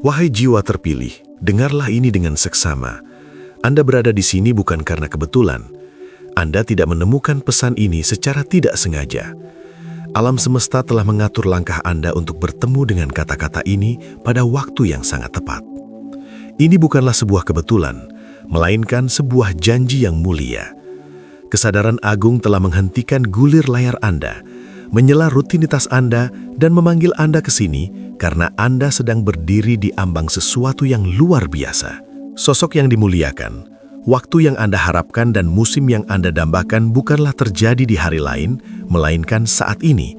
Wahai jiwa terpilih, dengarlah ini dengan seksama. Anda berada di sini bukan karena kebetulan. Anda tidak menemukan pesan ini secara tidak sengaja. Alam semesta telah mengatur langkah Anda untuk bertemu dengan kata-kata ini pada waktu yang sangat tepat. Ini bukanlah sebuah kebetulan, melainkan sebuah janji yang mulia. Kesadaran agung telah menghentikan gulir layar Anda, menyela rutinitas Anda, dan memanggil Anda ke sini karena Anda sedang berdiri di ambang sesuatu yang luar biasa. Sosok yang dimuliakan, waktu yang Anda harapkan dan musim yang Anda dambakan bukanlah terjadi di hari lain, melainkan saat ini.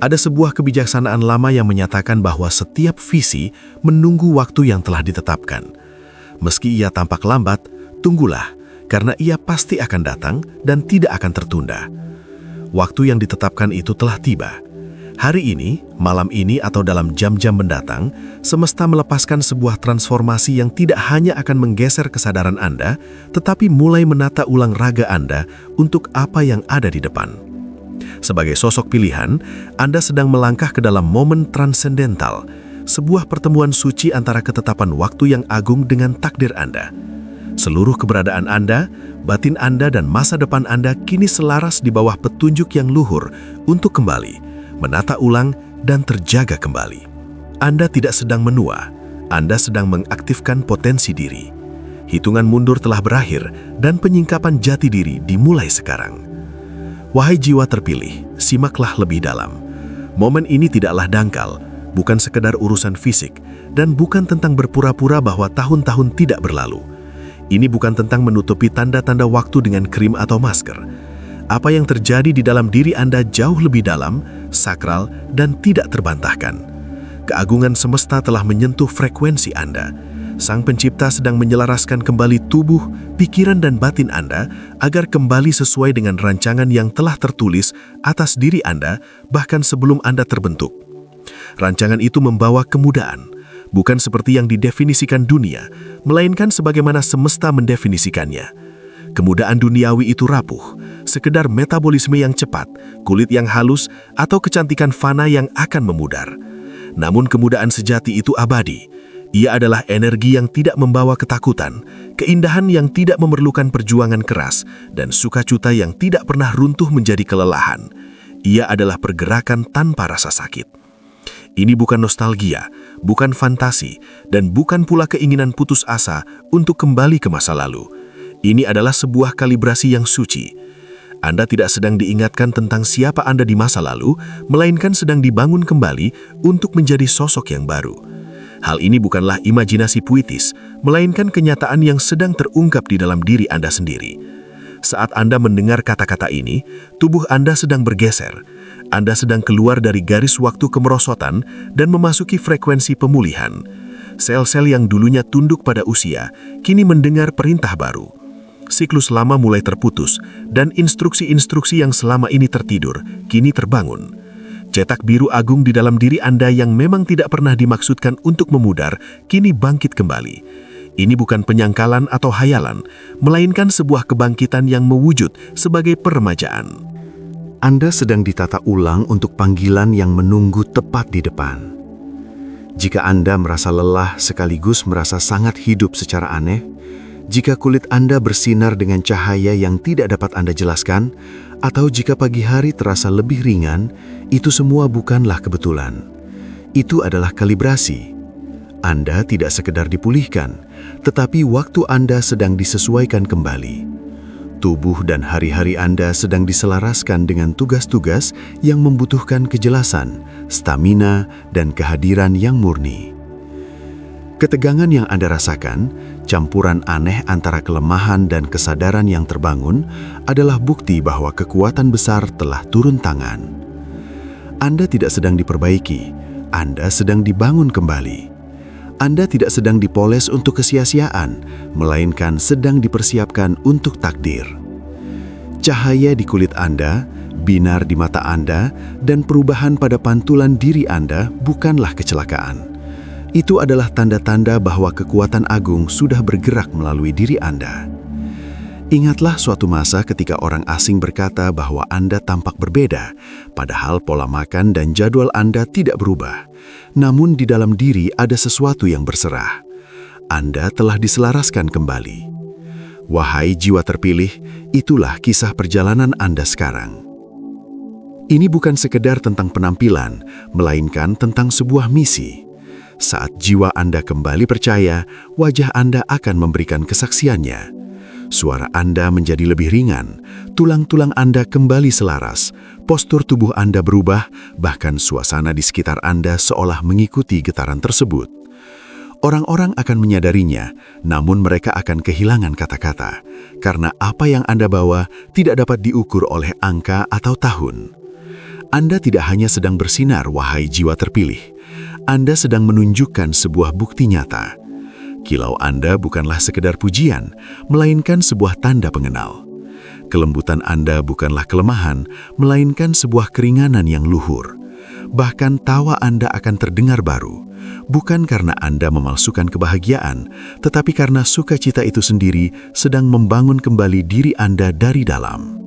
Ada sebuah kebijaksanaan lama yang menyatakan bahwa setiap visi menunggu waktu yang telah ditetapkan. Meski ia tampak lambat, tunggulah, karena ia pasti akan datang dan tidak akan tertunda. Waktu yang ditetapkan itu telah tiba. Hari ini, malam ini atau dalam jam-jam mendatang, semesta melepaskan sebuah transformasi yang tidak hanya akan menggeser kesadaran Anda, tetapi mulai menata ulang raga Anda untuk apa yang ada di depan. Sebagai sosok pilihan, Anda sedang melangkah ke dalam momen transendental, sebuah pertemuan suci antara ketetapan waktu yang agung dengan takdir Anda. Seluruh keberadaan Anda, batin Anda, dan masa depan Anda kini selaras di bawah petunjuk yang luhur untuk kembali, menata ulang, dan terjaga kembali. Anda tidak sedang menua, Anda sedang mengaktifkan potensi diri. Hitungan mundur telah berakhir, dan penyingkapan jati diri dimulai sekarang. Wahai jiwa terpilih, simaklah lebih dalam. Momen ini tidaklah dangkal, bukan sekedar urusan fisik, dan bukan tentang berpura-pura bahwa tahun-tahun tidak berlalu. Ini bukan tentang menutupi tanda-tanda waktu dengan krim atau masker. Apa yang terjadi di dalam diri Anda jauh lebih dalam, sakral, dan tidak terbantahkan. Keagungan semesta telah menyentuh frekuensi Anda. Sang Pencipta sedang menyelaraskan kembali tubuh, pikiran, dan batin Anda agar kembali sesuai dengan rancangan yang telah tertulis atas diri Anda bahkan sebelum Anda terbentuk. Rancangan itu membawa kemudahan, bukan seperti yang didefinisikan dunia, melainkan sebagaimana semesta mendefinisikannya. Kemudahan duniawi itu rapuh, sekedar metabolisme yang cepat, kulit yang halus, atau kecantikan fana yang akan memudar. Namun kemudahan sejati itu abadi. Ia adalah energi yang tidak membawa ketakutan, keindahan yang tidak memerlukan perjuangan keras, dan sukacita yang tidak pernah runtuh menjadi kelelahan. Ia adalah pergerakan tanpa rasa sakit. Ini bukan nostalgia, bukan fantasi, dan bukan pula keinginan putus asa untuk kembali ke masa lalu. Ini adalah sebuah kalibrasi yang suci. Anda tidak sedang diingatkan tentang siapa Anda di masa lalu, melainkan sedang dibangun kembali untuk menjadi sosok yang baru. Hal ini bukanlah imajinasi puitis, melainkan kenyataan yang sedang terungkap di dalam diri Anda sendiri. Saat Anda mendengar kata-kata ini, tubuh Anda sedang bergeser. Anda sedang keluar dari garis waktu kemerosotan dan memasuki frekuensi pemulihan. Sel-sel yang dulunya tunduk pada usia, kini mendengar perintah baru. Siklus lama mulai terputus, dan instruksi-instruksi yang selama ini tertidur, kini terbangun. Cetak biru agung di dalam diri Anda yang memang tidak pernah dimaksudkan untuk memudar, kini bangkit kembali. Ini bukan penyangkalan atau hayalan, melainkan sebuah kebangkitan yang mewujud sebagai peremajaan. Anda sedang ditata ulang untuk panggilan yang menunggu tepat di depan. Jika Anda merasa lelah sekaligus merasa sangat hidup secara aneh, jika kulit Anda bersinar dengan cahaya yang tidak dapat Anda jelaskan, atau jika pagi hari terasa lebih ringan, itu semua bukanlah kebetulan. Itu adalah kalibrasi. Anda tidak sekedar dipulihkan, tetapi waktu Anda sedang disesuaikan kembali. Tubuh dan hari-hari Anda sedang diselaraskan dengan tugas-tugas yang membutuhkan kejelasan, stamina, dan kehadiran yang murni. Ketegangan yang Anda rasakan, campuran aneh antara kelemahan dan kesadaran yang terbangun, adalah bukti bahwa kekuatan besar telah turun tangan. Anda tidak sedang diperbaiki, Anda sedang dibangun kembali. Anda tidak sedang dipoles untuk kesia-siaan, melainkan sedang dipersiapkan untuk takdir. Cahaya di kulit Anda, binar di mata Anda, dan perubahan pada pantulan diri Anda bukanlah kecelakaan. Itu adalah tanda-tanda bahwa kekuatan agung sudah bergerak melalui diri Anda. Ingatlah suatu masa ketika orang asing berkata bahwa Anda tampak berbeda, padahal pola makan dan jadwal Anda tidak berubah. Namun di dalam diri ada sesuatu yang berserah. Anda telah diselaraskan kembali. Wahai jiwa terpilih, itulah kisah perjalanan Anda sekarang. Ini bukan sekedar tentang penampilan, melainkan tentang sebuah misi. Saat jiwa Anda kembali percaya, wajah Anda akan memberikan kesaksiannya. Suara Anda menjadi lebih ringan, tulang-tulang Anda kembali selaras, postur tubuh Anda berubah, bahkan suasana di sekitar Anda seolah mengikuti getaran tersebut. Orang-orang akan menyadarinya, namun mereka akan kehilangan kata-kata, karena apa yang Anda bawa tidak dapat diukur oleh angka atau tahun. Anda tidak hanya sedang bersinar, wahai jiwa terpilih. Anda sedang menunjukkan sebuah bukti nyata. Kilau Anda bukanlah sekedar pujian, melainkan sebuah tanda pengenal. Kelembutan Anda bukanlah kelemahan, melainkan sebuah keringanan yang luhur. Bahkan tawa Anda akan terdengar baru, bukan karena Anda memalsukan kebahagiaan, tetapi karena sukacita itu sendiri sedang membangun kembali diri Anda dari dalam.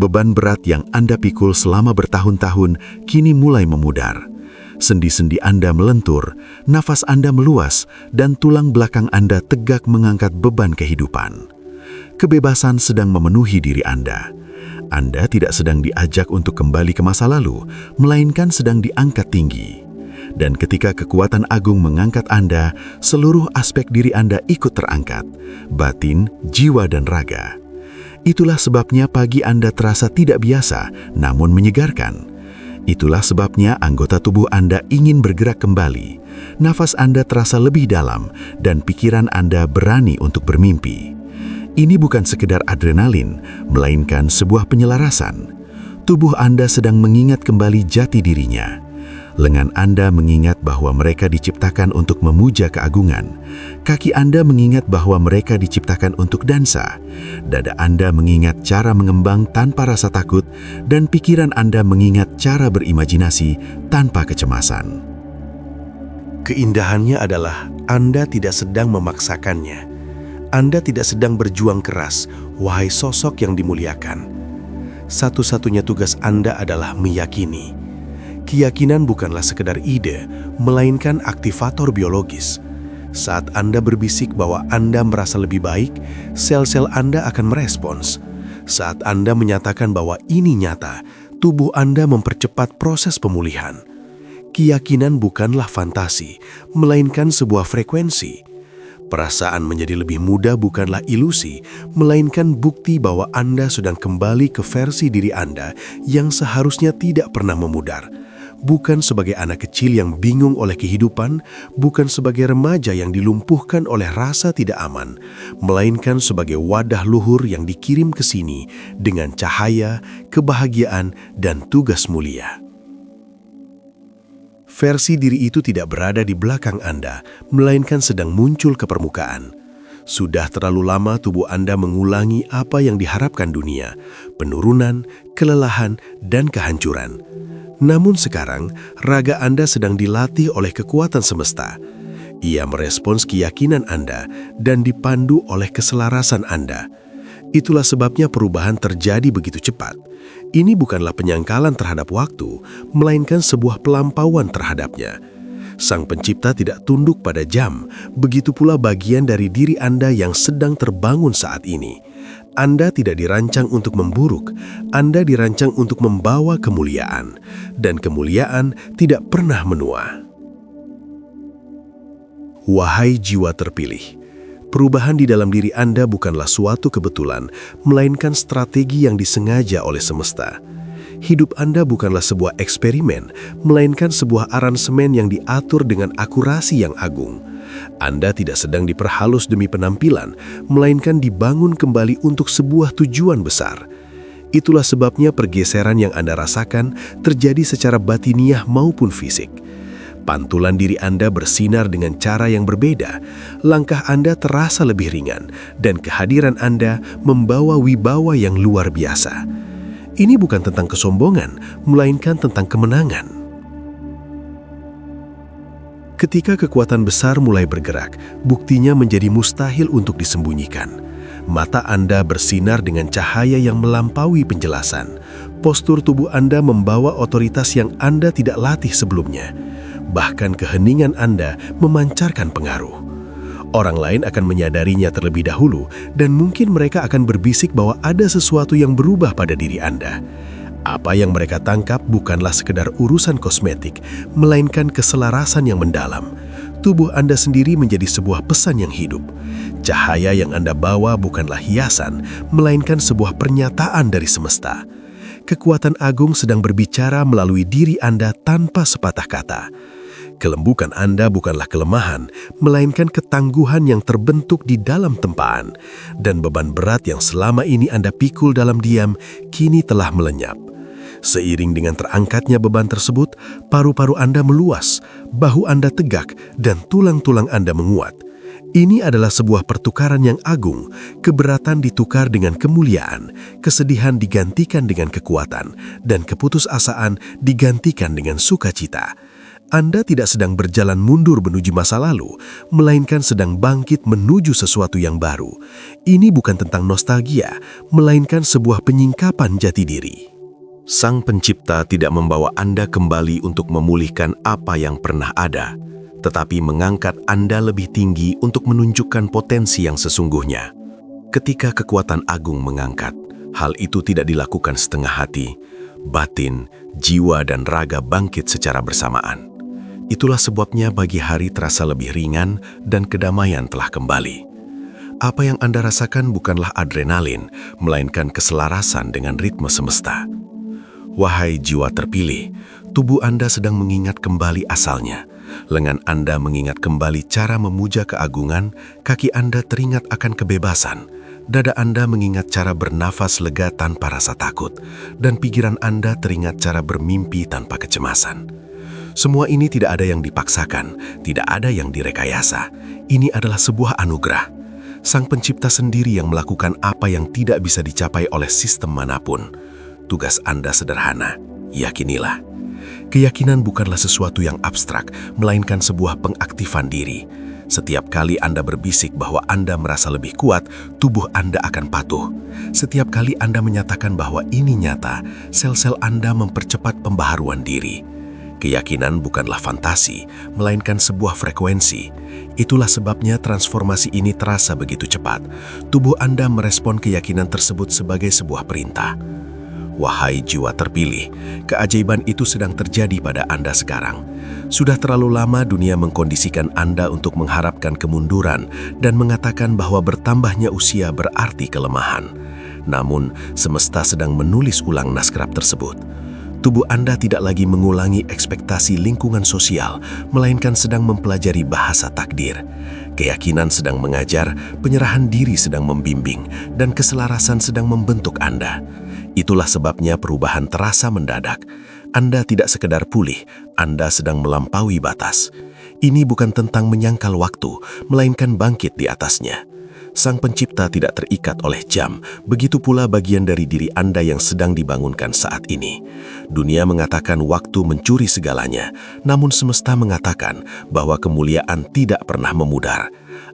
Beban berat yang Anda pikul selama bertahun-tahun kini mulai memudar. Sendi-sendi Anda melentur, nafas Anda meluas, dan tulang belakang Anda tegak mengangkat beban kehidupan. Kebebasan sedang memenuhi diri Anda. Anda tidak sedang diajak untuk kembali ke masa lalu, melainkan sedang diangkat tinggi. Dan ketika kekuatan agung mengangkat Anda, seluruh aspek diri Anda ikut terangkat, batin, jiwa, dan raga. Itulah sebabnya pagi Anda terasa tidak biasa, namun menyegarkan. Itulah sebabnya anggota tubuh Anda ingin bergerak kembali. Nafas Anda terasa lebih dalam dan pikiran Anda berani untuk bermimpi. Ini bukan sekedar adrenalin, melainkan sebuah penyelarasan. Tubuh Anda sedang mengingat kembali jati dirinya. Lengan Anda mengingat bahwa mereka diciptakan untuk memuja keagungan. Kaki Anda mengingat bahwa mereka diciptakan untuk dansa. Dada Anda mengingat cara mengembang tanpa rasa takut, dan pikiran Anda mengingat cara berimajinasi tanpa kecemasan. Keindahannya adalah Anda tidak sedang memaksakannya. Anda tidak sedang berjuang keras, wahai sosok yang dimuliakan. Satu-satunya tugas Anda adalah meyakini. Keyakinan bukanlah sekedar ide, melainkan aktivator biologis. Saat Anda berbisik bahwa Anda merasa lebih baik, sel-sel Anda akan merespons. Saat Anda menyatakan bahwa ini nyata, tubuh Anda mempercepat proses pemulihan. Keyakinan bukanlah fantasi, melainkan sebuah frekuensi. Perasaan menjadi lebih muda bukanlah ilusi, melainkan bukti bahwa Anda sedang kembali ke versi diri Anda yang seharusnya tidak pernah memudar. Bukan sebagai anak kecil yang bingung oleh kehidupan, bukan sebagai remaja yang dilumpuhkan oleh rasa tidak aman, melainkan sebagai wadah luhur yang dikirim ke sini dengan cahaya, kebahagiaan, dan tugas mulia. Versi diri itu tidak berada di belakang Anda, melainkan sedang muncul ke permukaan. Sudah terlalu lama tubuh Anda mengulangi apa yang diharapkan dunia, penurunan, kelelahan, dan kehancuran. Namun sekarang, raga Anda sedang dilatih oleh kekuatan semesta. Ia merespons keyakinan Anda dan dipandu oleh keselarasan Anda. Itulah sebabnya perubahan terjadi begitu cepat. Ini bukanlah penyangkalan terhadap waktu, melainkan sebuah pelampauan terhadapnya. Sang Pencipta tidak tunduk pada jam, begitu pula bagian dari diri Anda yang sedang terbangun saat ini. Anda tidak dirancang untuk memburuk, Anda dirancang untuk membawa kemuliaan, dan kemuliaan tidak pernah menua. Wahai jiwa terpilih, perubahan di dalam diri Anda bukanlah suatu kebetulan, melainkan strategi yang disengaja oleh semesta. Hidup Anda bukanlah sebuah eksperimen, melainkan sebuah aransemen yang diatur dengan akurasi yang agung. Anda tidak sedang diperhalus demi penampilan, melainkan dibangun kembali untuk sebuah tujuan besar. Itulah sebabnya pergeseran yang Anda rasakan terjadi secara batiniah maupun fisik. Pantulan diri Anda bersinar dengan cara yang berbeda, langkah Anda terasa lebih ringan, dan kehadiran Anda membawa wibawa yang luar biasa. Ini bukan tentang kesombongan, melainkan tentang kemenangan. Ketika kekuatan besar mulai bergerak, buktinya menjadi mustahil untuk disembunyikan. Mata Anda bersinar dengan cahaya yang melampaui penjelasan. Postur tubuh Anda membawa otoritas yang Anda tidak latih sebelumnya. Bahkan keheningan Anda memancarkan pengaruh. Orang lain akan menyadarinya terlebih dahulu dan mungkin mereka akan berbisik bahwa ada sesuatu yang berubah pada diri Anda. Apa yang mereka tangkap bukanlah sekedar urusan kosmetik, melainkan keselarasan yang mendalam. Tubuh Anda sendiri menjadi sebuah pesan yang hidup. Cahaya yang Anda bawa bukanlah hiasan, melainkan sebuah pernyataan dari semesta. Kekuatan agung sedang berbicara melalui diri Anda tanpa sepatah kata. Kelembukan Anda bukanlah kelemahan, melainkan ketangguhan yang terbentuk di dalam tempaan. Dan beban berat yang selama ini Anda pikul dalam diam, kini telah melenyap. Seiring dengan terangkatnya beban tersebut, paru-paru Anda meluas, bahu Anda tegak, dan tulang-tulang Anda menguat. Ini adalah sebuah pertukaran yang agung, keberatan ditukar dengan kemuliaan, kesedihan digantikan dengan kekuatan, dan keputusasaan digantikan dengan sukacita. Anda tidak sedang berjalan mundur menuju masa lalu, melainkan sedang bangkit menuju sesuatu yang baru. Ini bukan tentang nostalgia, melainkan sebuah penyingkapan jati diri. Sang Pencipta tidak membawa Anda kembali untuk memulihkan apa yang pernah ada, tetapi mengangkat Anda lebih tinggi untuk menunjukkan potensi yang sesungguhnya. Ketika kekuatan agung mengangkat, hal itu tidak dilakukan setengah hati. Batin, jiwa, dan raga bangkit secara bersamaan. Itulah sebabnya pagi hari terasa lebih ringan dan kedamaian telah kembali. Apa yang Anda rasakan bukanlah adrenalin, melainkan keselarasan dengan ritme semesta. Wahai jiwa terpilih, tubuh Anda sedang mengingat kembali asalnya. Lengan Anda mengingat kembali cara memuja keagungan, kaki Anda teringat akan kebebasan, dada Anda mengingat cara bernafas lega tanpa rasa takut, dan pikiran Anda teringat cara bermimpi tanpa kecemasan. Semua ini tidak ada yang dipaksakan, tidak ada yang direkayasa. Ini adalah sebuah anugerah. Sang Pencipta sendiri yang melakukan apa yang tidak bisa dicapai oleh sistem manapun. Tugas Anda sederhana, yakinilah. Keyakinan bukanlah sesuatu yang abstrak, melainkan sebuah pengaktifan diri. Setiap kali Anda berbisik bahwa Anda merasa lebih kuat, tubuh Anda akan patuh. Setiap kali Anda menyatakan bahwa ini nyata, sel-sel Anda mempercepat pembaharuan diri. Keyakinan bukanlah fantasi, melainkan sebuah frekuensi. Itulah sebabnya transformasi ini terasa begitu cepat. Tubuh Anda merespon keyakinan tersebut sebagai sebuah perintah. Wahai jiwa terpilih, keajaiban itu sedang terjadi pada Anda sekarang. Sudah terlalu lama dunia mengkondisikan Anda untuk mengharapkan kemunduran dan mengatakan bahwa bertambahnya usia berarti kelemahan. Namun, semesta sedang menulis ulang naskah tersebut. Tubuh Anda tidak lagi mengulangi ekspektasi lingkungan sosial, melainkan sedang mempelajari bahasa takdir. Keyakinan sedang mengajar, penyerahan diri sedang membimbing, dan keselarasan sedang membentuk Anda. Itulah sebabnya perubahan terasa mendadak. Anda tidak sekedar pulih, Anda sedang melampaui batas. Ini bukan tentang menyangkal waktu, melainkan bangkit di atasnya. Sang Pencipta tidak terikat oleh jam, begitu pula bagian dari diri Anda yang sedang dibangunkan saat ini. Dunia mengatakan waktu mencuri segalanya, namun semesta mengatakan bahwa kemuliaan tidak pernah memudar.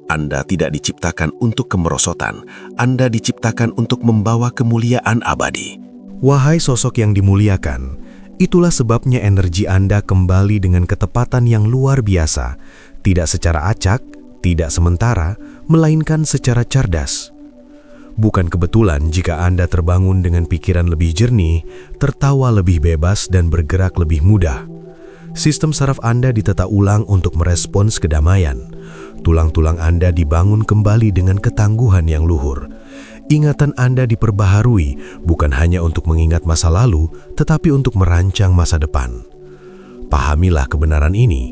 Anda tidak diciptakan untuk kemerosotan, Anda diciptakan untuk membawa kemuliaan abadi. Wahai sosok yang dimuliakan, itulah sebabnya energi Anda kembali dengan ketepatan yang luar biasa, tidak secara acak, tidak sementara, melainkan secara cerdas. Bukan kebetulan jika Anda terbangun dengan pikiran lebih jernih, tertawa lebih bebas, dan bergerak lebih mudah. Sistem saraf Anda ditata ulang untuk merespons kedamaian. Tulang-tulang Anda dibangun kembali dengan ketangguhan yang luhur. Ingatan Anda diperbaharui bukan hanya untuk mengingat masa lalu, tetapi untuk merancang masa depan. Pahamilah kebenaran ini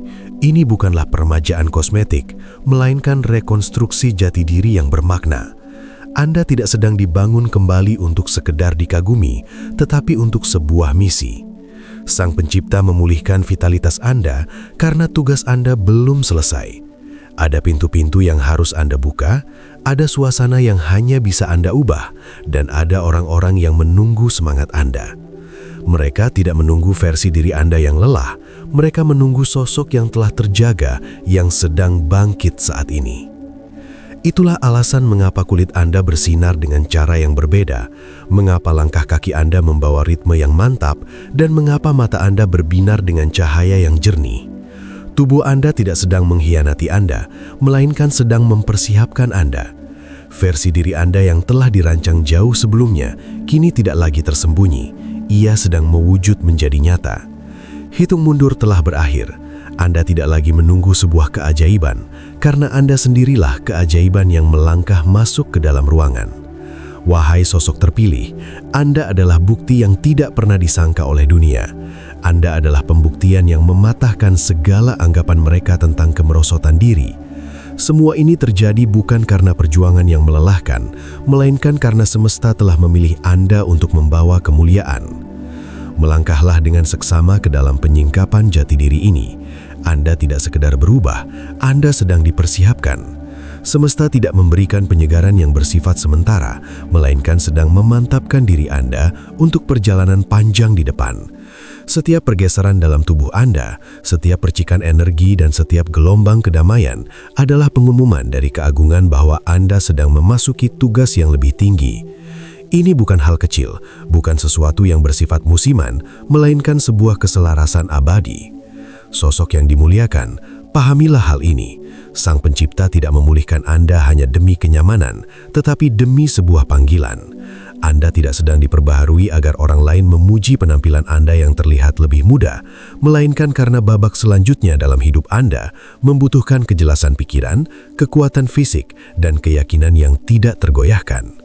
bukanlah permajaan kosmetik, melainkan rekonstruksi jati diri yang bermakna. Anda tidak sedang dibangun kembali untuk sekedar dikagumi, tetapi untuk sebuah misi. Sang Pencipta memulihkan vitalitas Anda karena tugas Anda belum selesai. Ada pintu-pintu yang harus Anda buka, ada suasana yang hanya bisa Anda ubah, dan ada orang-orang yang menunggu semangat Anda. Mereka tidak menunggu versi diri Anda yang lelah, mereka menunggu sosok yang telah terjaga, yang sedang bangkit saat ini. Itulah alasan mengapa kulit Anda bersinar dengan cara yang berbeda, mengapa langkah kaki Anda membawa ritme yang mantap, dan mengapa mata Anda berbinar dengan cahaya yang jernih. Tubuh Anda tidak sedang mengkhianati Anda, melainkan sedang mempersiapkan Anda. Versi diri Anda yang telah dirancang jauh sebelumnya, kini tidak lagi tersembunyi. Ia sedang mewujud menjadi nyata. Hitung mundur telah berakhir. Anda tidak lagi menunggu sebuah keajaiban, karena Anda sendirilah keajaiban yang melangkah masuk ke dalam ruangan. Wahai sosok terpilih, Anda adalah bukti yang tidak pernah disangka oleh dunia. Anda adalah pembuktian yang mematahkan segala anggapan mereka tentang kemerosotan diri. Semua ini terjadi bukan karena perjuangan yang melelahkan, melainkan karena semesta telah memilih Anda untuk membawa kemuliaan. Melangkahlah dengan seksama ke dalam penyingkapan jati diri ini. Anda tidak sekedar berubah, Anda sedang dipersiapkan. Semesta tidak memberikan penyegaran yang bersifat sementara, melainkan sedang memantapkan diri Anda untuk perjalanan panjang di depan. Setiap pergeseran dalam tubuh Anda, setiap percikan energi dan setiap gelombang kedamaian adalah pengumuman dari keagungan bahwa Anda sedang memasuki tugas yang lebih tinggi. Ini bukan hal kecil, bukan sesuatu yang bersifat musiman, melainkan sebuah keselarasan abadi. Sosok yang dimuliakan, pahamilah hal ini. Sang Pencipta tidak memulihkan Anda hanya demi kenyamanan, tetapi demi sebuah panggilan. Anda tidak sedang diperbaharui agar orang lain memuji penampilan Anda yang terlihat lebih muda, melainkan karena babak selanjutnya dalam hidup Anda membutuhkan kejelasan pikiran, kekuatan fisik, dan keyakinan yang tidak tergoyahkan.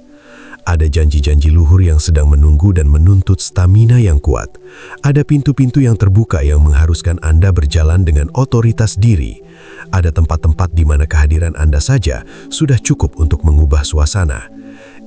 Ada janji-janji luhur yang sedang menunggu dan menuntut stamina yang kuat. Ada pintu-pintu yang terbuka yang mengharuskan Anda berjalan dengan otoritas diri. Ada tempat-tempat di mana kehadiran Anda saja sudah cukup untuk mengubah suasana.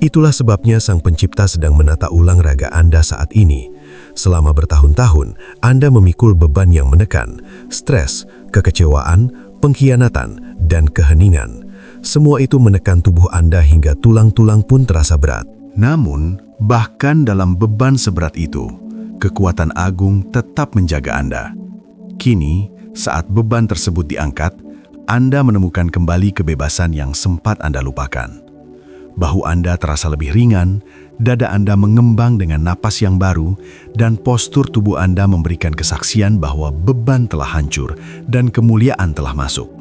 Itulah sebabnya Sang Pencipta sedang menata ulang raga Anda saat ini. Selama bertahun-tahun, Anda memikul beban yang menekan, stres, kekecewaan, pengkhianatan, dan keheningan. Semua itu menekan tubuh Anda hingga tulang-tulang pun terasa berat. Namun, bahkan dalam beban seberat itu, kekuatan agung tetap menjaga Anda. Kini, saat beban tersebut diangkat, Anda menemukan kembali kebebasan yang sempat Anda lupakan. Bahu Anda terasa lebih ringan, dada Anda mengembang dengan napas yang baru, dan postur tubuh Anda memberikan kesaksian bahwa beban telah hancur dan kemuliaan telah masuk.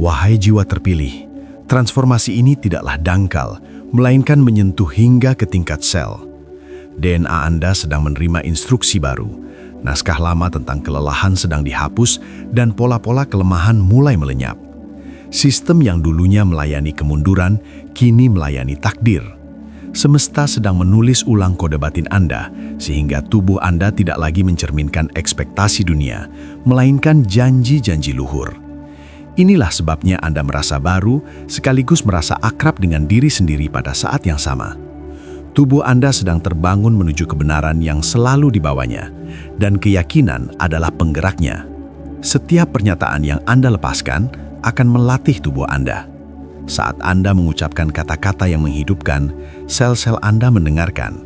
Wahai jiwa terpilih, transformasi ini tidaklah dangkal, melainkan menyentuh hingga ke tingkat sel. DNA Anda sedang menerima instruksi baru. Naskah lama tentang kelelahan sedang dihapus dan pola-pola kelemahan mulai melenyap. Sistem yang dulunya melayani kemunduran, kini melayani takdir. Semesta sedang menulis ulang kode batin Anda, sehingga tubuh Anda tidak lagi mencerminkan ekspektasi dunia, melainkan janji-janji luhur. Inilah sebabnya Anda merasa baru, sekaligus merasa akrab dengan diri sendiri pada saat yang sama. Tubuh Anda sedang terbangun menuju kebenaran yang selalu dibawanya, dan keyakinan adalah penggeraknya. Setiap pernyataan yang Anda lepaskan akan melatih tubuh Anda. Saat Anda mengucapkan kata-kata yang menghidupkan, sel-sel Anda mendengarkan.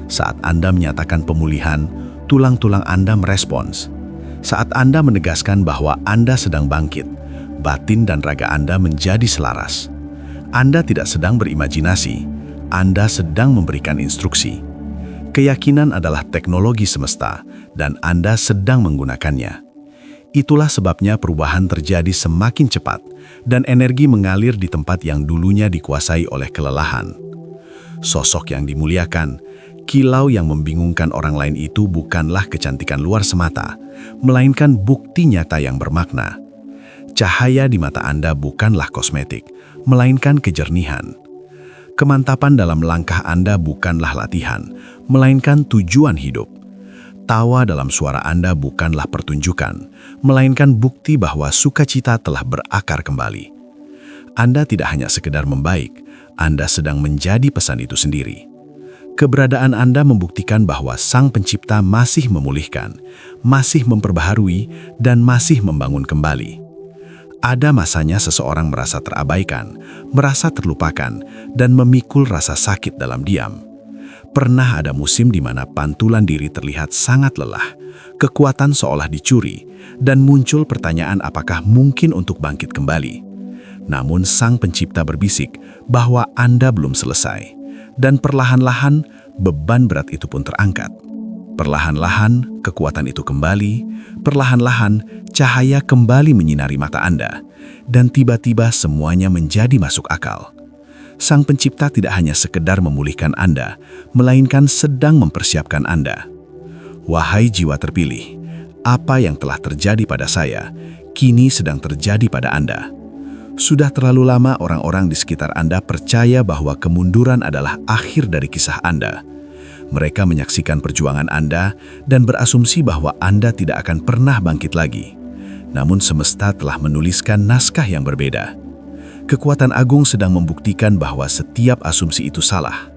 Saat Anda menyatakan pemulihan, tulang-tulang Anda merespons. Saat Anda menegaskan bahwa Anda sedang bangkit, batin dan raga Anda menjadi selaras. Anda tidak sedang berimajinasi, Anda sedang memberikan instruksi. Keyakinan adalah teknologi semesta, dan Anda sedang menggunakannya. Itulah sebabnya perubahan terjadi semakin cepat, dan energi mengalir di tempat yang dulunya dikuasai oleh kelelahan. Sosok yang dimuliakan, kilau yang membingungkan orang lain itu bukanlah kecantikan luar semata, melainkan bukti nyata yang bermakna. Cahaya di mata Anda bukanlah kosmetik, melainkan kejernihan. Kemantapan dalam langkah Anda bukanlah latihan, melainkan tujuan hidup. Tawa dalam suara Anda bukanlah pertunjukan, melainkan bukti bahwa sukacita telah berakar kembali. Anda tidak hanya sekedar membaik, Anda sedang menjadi pesan itu sendiri. Keberadaan Anda membuktikan bahwa Sang Pencipta masih memulihkan, masih memperbaharui, dan masih membangun kembali. Ada masanya seseorang merasa terabaikan, merasa terlupakan, dan memikul rasa sakit dalam diam. Pernah ada musim di mana pantulan diri terlihat sangat lelah, kekuatan seolah dicuri, dan muncul pertanyaan apakah mungkin untuk bangkit kembali. Namun Sang Pencipta berbisik bahwa Anda belum selesai. Dan perlahan-lahan beban berat itu pun terangkat. Perlahan-lahan kekuatan itu kembali, perlahan-lahan cahaya kembali menyinari mata Anda. Dan tiba-tiba semuanya menjadi masuk akal. Sang Pencipta tidak hanya sekedar memulihkan Anda, melainkan sedang mempersiapkan Anda. Wahai jiwa terpilih, apa yang telah terjadi pada saya, kini sedang terjadi pada Anda. Sudah terlalu lama orang-orang di sekitar Anda percaya bahwa kemunduran adalah akhir dari kisah Anda. Mereka menyaksikan perjuangan Anda dan berasumsi bahwa Anda tidak akan pernah bangkit lagi. Namun semesta telah menuliskan naskah yang berbeda. Kekuatan agung sedang membuktikan bahwa setiap asumsi itu salah.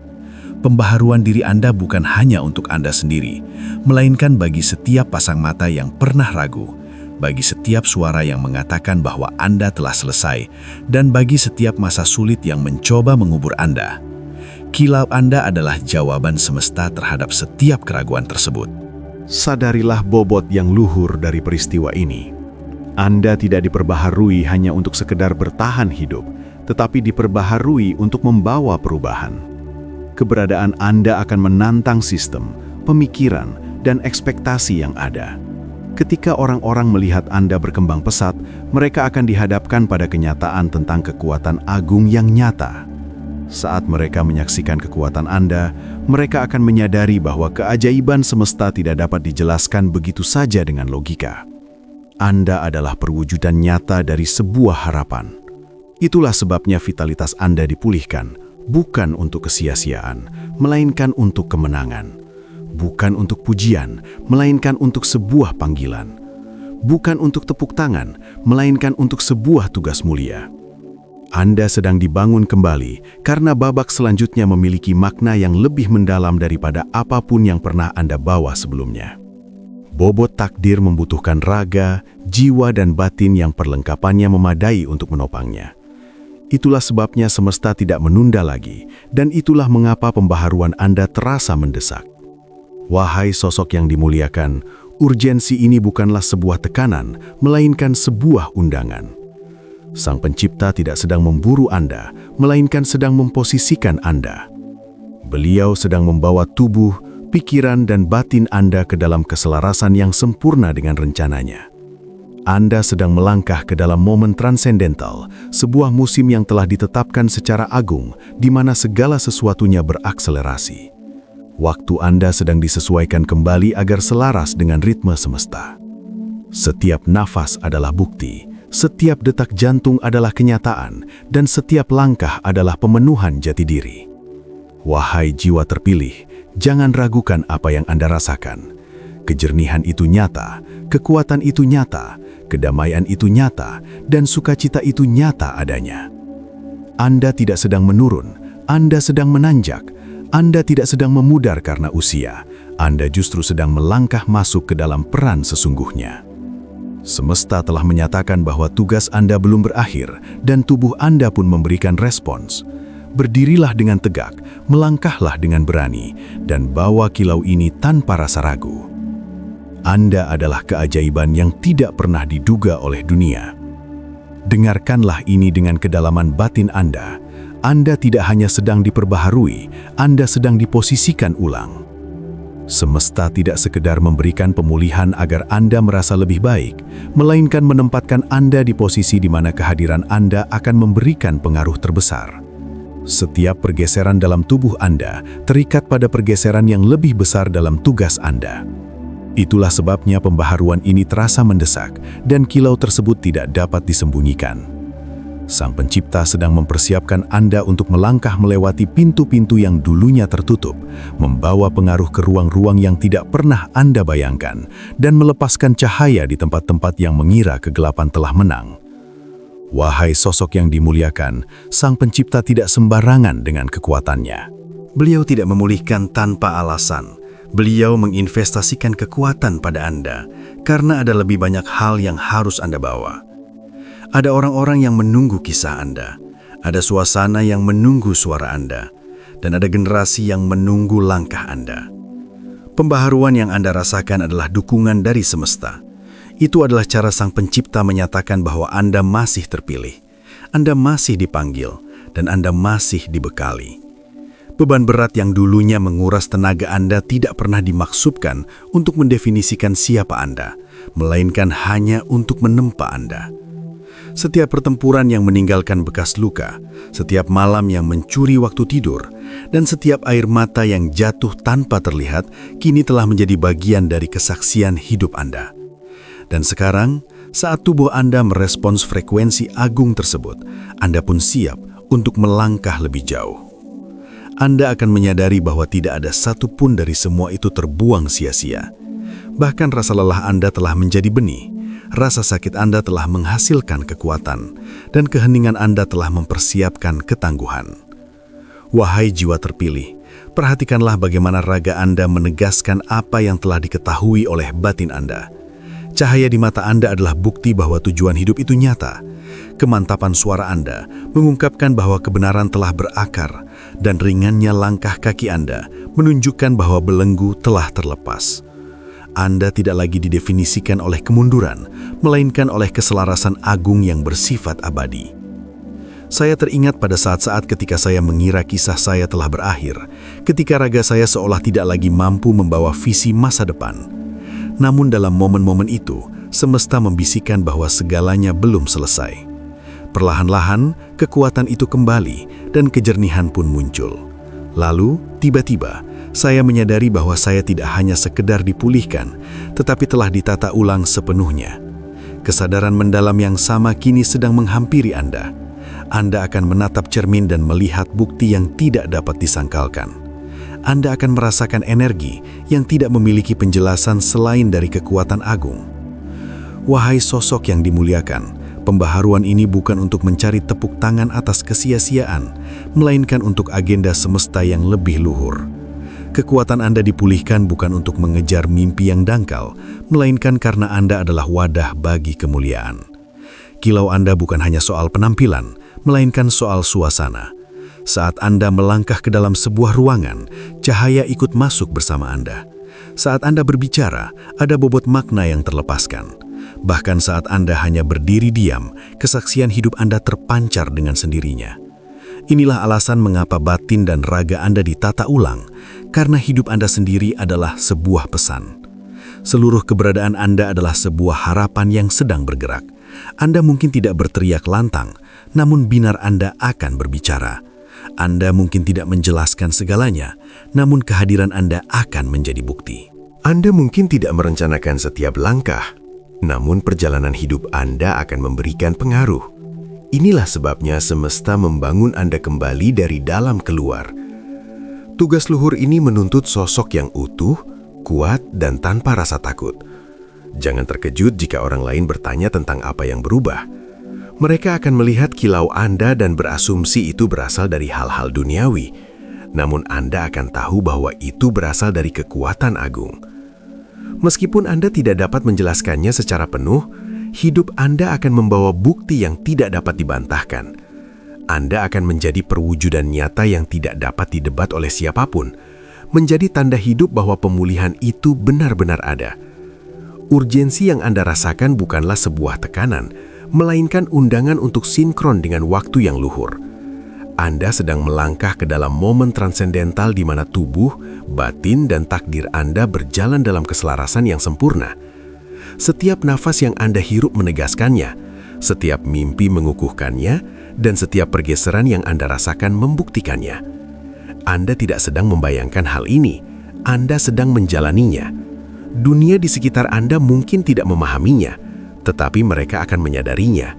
Pembaharuan diri Anda bukan hanya untuk Anda sendiri, melainkan bagi setiap pasang mata yang pernah ragu, bagi setiap suara yang mengatakan bahwa Anda telah selesai, dan bagi setiap masa sulit yang mencoba mengubur Anda. Kilau Anda adalah jawaban semesta terhadap setiap keraguan tersebut. Sadarilah bobot yang luhur dari peristiwa ini. Anda tidak diperbaharui hanya untuk sekedar bertahan hidup, tetapi diperbaharui untuk membawa perubahan. Keberadaan Anda akan menantang sistem, pemikiran, dan ekspektasi yang ada. Ketika orang-orang melihat Anda berkembang pesat, mereka akan dihadapkan pada kenyataan tentang kekuatan agung yang nyata. Saat mereka menyaksikan kekuatan Anda, mereka akan menyadari bahwa keajaiban semesta tidak dapat dijelaskan begitu saja dengan logika. Anda adalah perwujudan nyata dari sebuah harapan. Itulah sebabnya vitalitas Anda dipulihkan, bukan untuk kesia-siaan, melainkan untuk kemenangan. Bukan untuk pujian, melainkan untuk sebuah panggilan. Bukan untuk tepuk tangan, melainkan untuk sebuah tugas mulia. Anda sedang dibangun kembali karena babak selanjutnya memiliki makna yang lebih mendalam daripada apapun yang pernah Anda bawa sebelumnya. Bobot takdir membutuhkan raga, jiwa, dan batin yang perlengkapannya memadai untuk menopangnya. Itulah sebabnya semesta tidak menunda lagi, dan itulah mengapa pembaharuan Anda terasa mendesak. Wahai sosok yang dimuliakan, urgensi ini bukanlah sebuah tekanan, melainkan sebuah undangan. Sang Pencipta tidak sedang memburu Anda, melainkan sedang memposisikan Anda. Beliau sedang membawa tubuh, pikiran, dan batin Anda ke dalam keselarasan yang sempurna dengan rencananya. Anda sedang melangkah ke dalam momen transendental, sebuah musim yang telah ditetapkan secara agung, di mana segala sesuatunya berakselerasi. Waktu Anda sedang disesuaikan kembali agar selaras dengan ritme semesta. Setiap nafas adalah bukti, setiap detak jantung adalah kenyataan, dan setiap langkah adalah pemenuhan jati diri. Wahai jiwa terpilih, jangan ragukan apa yang Anda rasakan. Kejernihan itu nyata, kekuatan itu nyata, kedamaian itu nyata, dan sukacita itu nyata adanya. Anda tidak sedang menurun, Anda sedang menanjak. Anda tidak sedang memudar karena usia, Anda justru sedang melangkah masuk ke dalam peran sesungguhnya. Semesta telah menyatakan bahwa tugas Anda belum berakhir, dan tubuh Anda pun memberikan respons. Berdirilah dengan tegak, melangkahlah dengan berani, dan bawa kilau ini tanpa rasa ragu. Anda adalah keajaiban yang tidak pernah diduga oleh dunia. Dengarkanlah ini dengan kedalaman batin Anda. Anda tidak hanya sedang diperbaharui, Anda sedang diposisikan ulang. Semesta tidak sekedar memberikan pemulihan agar Anda merasa lebih baik, melainkan menempatkan Anda di posisi di mana kehadiran Anda akan memberikan pengaruh terbesar. Setiap pergeseran dalam tubuh Anda terikat pada pergeseran yang lebih besar dalam tugas Anda. Itulah sebabnya pembaharuan ini terasa mendesak dan kilau tersebut tidak dapat disembunyikan. Sang Pencipta sedang mempersiapkan Anda untuk melangkah melewati pintu-pintu yang dulunya tertutup, membawa pengaruh ke ruang-ruang yang tidak pernah Anda bayangkan, dan melepaskan cahaya di tempat-tempat yang mengira kegelapan telah menang. Wahai sosok yang dimuliakan, Sang Pencipta tidak sembarangan dengan kekuatannya. Beliau tidak memulihkan tanpa alasan. Beliau menginvestasikan kekuatan pada Anda, karena ada lebih banyak hal yang harus Anda bawa. Ada orang-orang yang menunggu kisah Anda, ada suasana yang menunggu suara Anda, dan ada generasi yang menunggu langkah Anda. Pembaharuan yang Anda rasakan adalah dukungan dari semesta. Itu adalah cara Sang Pencipta menyatakan bahwa Anda masih terpilih. Anda masih dipanggil, dan Anda masih dibekali. Beban berat yang dulunya menguras tenaga Anda tidak pernah dimaksudkan untuk mendefinisikan siapa Anda, melainkan hanya untuk menempa Anda. Setiap pertempuran yang meninggalkan bekas luka, setiap malam yang mencuri waktu tidur, dan setiap air mata yang jatuh tanpa terlihat, kini telah menjadi bagian dari kesaksian hidup Anda. Dan sekarang, saat tubuh Anda merespons frekuensi agung tersebut, Anda pun siap untuk melangkah lebih jauh. Anda akan menyadari bahwa tidak ada satupun dari semua itu terbuang sia-sia. Bahkan rasa lelah Anda telah menjadi benih, rasa sakit Anda telah menghasilkan kekuatan, dan keheningan Anda telah mempersiapkan ketangguhan. Wahai jiwa terpilih, perhatikanlah bagaimana raga Anda menegaskan apa yang telah diketahui oleh batin Anda. Cahaya di mata Anda adalah bukti bahwa tujuan hidup itu nyata. Kemantapan suara Anda mengungkapkan bahwa kebenaran telah berakar, dan ringannya langkah kaki Anda menunjukkan bahwa belenggu telah terlepas. Anda tidak lagi didefinisikan oleh kemunduran, melainkan oleh keselarasan agung yang bersifat abadi. Saya teringat pada saat-saat ketika saya mengira kisah saya telah berakhir, ketika raga saya seolah tidak lagi mampu membawa visi masa depan. Namun dalam momen-momen itu, semesta membisikkan bahwa segalanya belum selesai. Perlahan-lahan, kekuatan itu kembali dan kejernihan pun muncul. Lalu, tiba-tiba, saya menyadari bahwa saya tidak hanya sekedar dipulihkan, tetapi telah ditata ulang sepenuhnya. Kesadaran mendalam yang sama kini sedang menghampiri Anda. Anda akan menatap cermin dan melihat bukti yang tidak dapat disangkalkan. Anda akan merasakan energi yang tidak memiliki penjelasan selain dari kekuatan agung. Wahai sosok yang dimuliakan, pembaharuan ini bukan untuk mencari tepuk tangan atas kesia-siaan, melainkan untuk agenda semesta yang lebih luhur. Kekuatan Anda dipulihkan bukan untuk mengejar mimpi yang dangkal, melainkan karena Anda adalah wadah bagi kemuliaan. Kilau Anda bukan hanya soal penampilan, melainkan soal suasana. Saat Anda melangkah ke dalam sebuah ruangan, cahaya ikut masuk bersama Anda. Saat Anda berbicara, ada bobot makna yang terlepaskan. Bahkan saat Anda hanya berdiri diam, kesaksian hidup Anda terpancar dengan sendirinya. Inilah alasan mengapa batin dan raga Anda ditata ulang, karena hidup Anda sendiri adalah sebuah pesan. Seluruh keberadaan Anda adalah sebuah harapan yang sedang bergerak. Anda mungkin tidak berteriak lantang, namun binar Anda akan berbicara. Anda mungkin tidak menjelaskan segalanya, namun kehadiran Anda akan menjadi bukti. Anda mungkin tidak merencanakan setiap langkah, namun perjalanan hidup Anda akan memberikan pengaruh. Inilah sebabnya semesta membangun Anda kembali dari dalam keluar. Tugas luhur ini menuntut sosok yang utuh, kuat, dan tanpa rasa takut. Jangan terkejut jika orang lain bertanya tentang apa yang berubah. Mereka akan melihat kilau Anda dan berasumsi itu berasal dari hal-hal duniawi. Namun Anda akan tahu bahwa itu berasal dari kekuatan agung. Meskipun Anda tidak dapat menjelaskannya secara penuh, hidup Anda akan membawa bukti yang tidak dapat dibantahkan. Anda akan menjadi perwujudan nyata yang tidak dapat didebat oleh siapapun, menjadi tanda hidup bahwa pemulihan itu benar-benar ada. Urgensi yang Anda rasakan bukanlah sebuah tekanan, melainkan undangan untuk sinkron dengan waktu yang luhur. Anda sedang melangkah ke dalam momen transendental di mana tubuh, batin, dan takdir Anda berjalan dalam keselarasan yang sempurna. Setiap nafas yang Anda hirup menegaskannya, setiap mimpi mengukuhkannya, dan setiap pergeseran yang Anda rasakan membuktikannya. Anda tidak sedang membayangkan hal ini, Anda sedang menjalaninya. Dunia di sekitar Anda mungkin tidak memahaminya, tetapi mereka akan menyadarinya.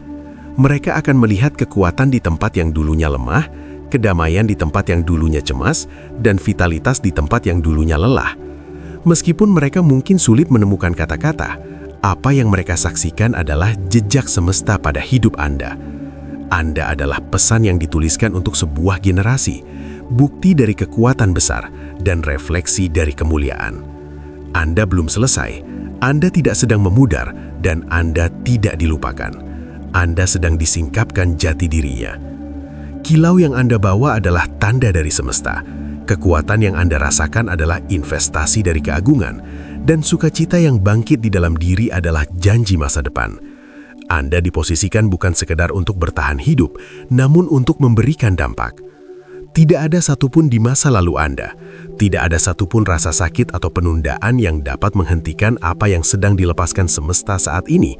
Mereka akan melihat kekuatan di tempat yang dulunya lemah, kedamaian di tempat yang dulunya cemas, dan vitalitas di tempat yang dulunya lelah. Meskipun mereka mungkin sulit menemukan kata-kata, apa yang mereka saksikan adalah jejak semesta pada hidup Anda. Anda adalah pesan yang dituliskan untuk sebuah generasi, bukti dari kekuatan besar, dan refleksi dari kemuliaan. Anda belum selesai, Anda tidak sedang memudar, dan Anda tidak dilupakan. Anda sedang disingkapkan jati dirinya. Kilau yang Anda bawa adalah tanda dari semesta. Kekuatan yang Anda rasakan adalah investasi dari keagungan, dan sukacita yang bangkit di dalam diri adalah janji masa depan. Anda diposisikan bukan sekedar untuk bertahan hidup, namun untuk memberikan dampak. Tidak ada satupun di masa lalu Anda, tidak ada satupun rasa sakit atau penundaan yang dapat menghentikan apa yang sedang dilepaskan semesta saat ini.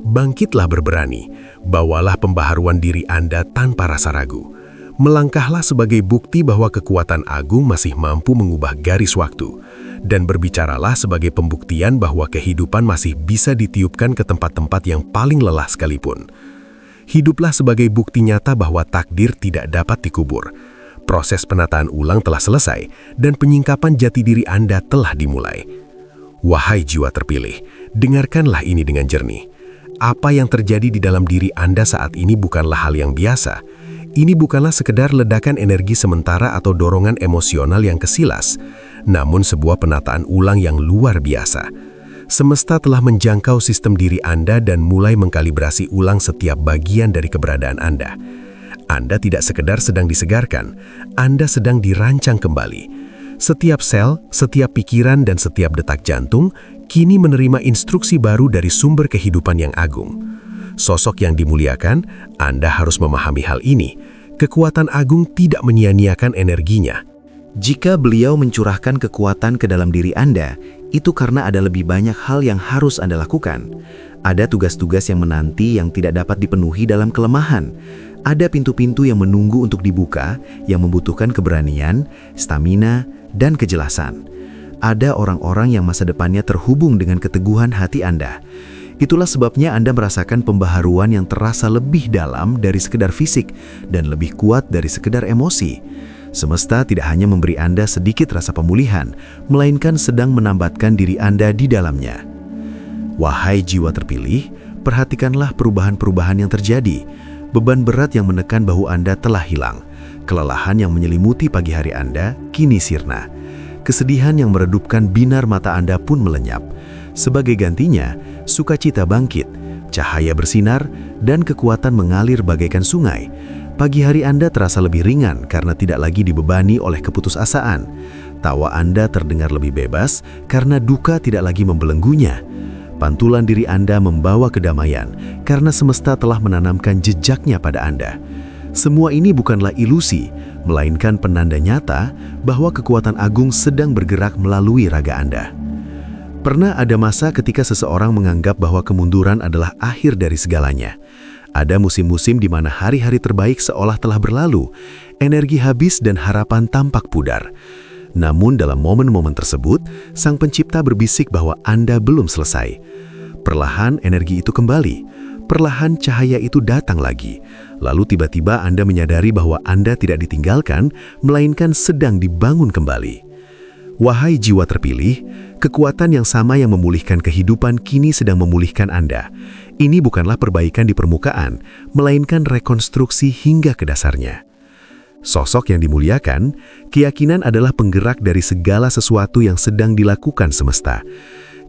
Bangkitlah berberani, bawalah pembaharuan diri Anda tanpa rasa ragu. Melangkahlah sebagai bukti bahwa kekuatan agung masih mampu mengubah garis waktu, dan berbicaralah sebagai pembuktian bahwa kehidupan masih bisa ditiupkan ke tempat-tempat yang paling lelah sekalipun. Hiduplah sebagai bukti nyata bahwa takdir tidak dapat dikubur. Proses penataan ulang telah selesai, dan penyingkapan jati diri Anda telah dimulai. Wahai jiwa terpilih, dengarkanlah ini dengan jernih. Apa yang terjadi di dalam diri Anda saat ini bukanlah hal yang biasa. Ini bukanlah sekedar ledakan energi sementara atau dorongan emosional yang kesilas, namun sebuah penataan ulang yang luar biasa. Semesta telah menjangkau sistem diri Anda dan mulai mengkalibrasi ulang setiap bagian dari keberadaan Anda. Anda tidak sekedar sedang disegarkan, Anda sedang dirancang kembali. Setiap sel, setiap pikiran, dan setiap detak jantung kini menerima instruksi baru dari sumber kehidupan yang agung. Sosok yang dimuliakan, Anda harus memahami hal ini. Kekuatan agung tidak menyia-nyiakan energinya. Jika beliau mencurahkan kekuatan ke dalam diri Anda, itu karena ada lebih banyak hal yang harus Anda lakukan. Ada tugas-tugas yang menanti yang tidak dapat dipenuhi dalam kelemahan. Ada pintu-pintu yang menunggu untuk dibuka, yang membutuhkan keberanian, stamina, dan kejelasan. Ada orang-orang yang masa depannya terhubung dengan keteguhan hati Anda. Itulah sebabnya Anda merasakan pembaharuan yang terasa lebih dalam dari sekedar fisik dan lebih kuat dari sekedar emosi. Semesta tidak hanya memberi Anda sedikit rasa pemulihan, melainkan sedang menambatkan diri Anda di dalamnya. Wahai jiwa terpilih, perhatikanlah perubahan-perubahan yang terjadi. Beban berat yang menekan bahu Anda telah hilang. Kelelahan yang menyelimuti pagi hari Anda kini sirna. Kesedihan yang meredupkan binar mata Anda pun melenyap. Sebagai gantinya, sukacita bangkit, cahaya bersinar, dan kekuatan mengalir bagaikan sungai. Pagi hari Anda terasa lebih ringan karena tidak lagi dibebani oleh keputusasaan. Tawa Anda terdengar lebih bebas karena duka tidak lagi membelenggunya. Pantulan diri Anda membawa kedamaian karena semesta telah menanamkan jejaknya pada Anda. Semua ini bukanlah ilusi, melainkan penanda nyata bahwa kekuatan agung sedang bergerak melalui raga Anda. Pernah ada masa ketika seseorang menganggap bahwa kemunduran adalah akhir dari segalanya. Ada musim-musim di mana hari-hari terbaik seolah telah berlalu, energi habis dan harapan tampak pudar. Namun dalam momen-momen tersebut, Sang Pencipta berbisik bahwa Anda belum selesai. Perlahan energi itu kembali, perlahan cahaya itu datang lagi. Lalu tiba-tiba Anda menyadari bahwa Anda tidak ditinggalkan, melainkan sedang dibangun kembali. Wahai jiwa terpilih, kekuatan yang sama yang memulihkan kehidupan kini sedang memulihkan Anda. Ini bukanlah perbaikan di permukaan, melainkan rekonstruksi hingga ke dasarnya. Sosok yang dimuliakan, keyakinan adalah penggerak dari segala sesuatu yang sedang dilakukan semesta.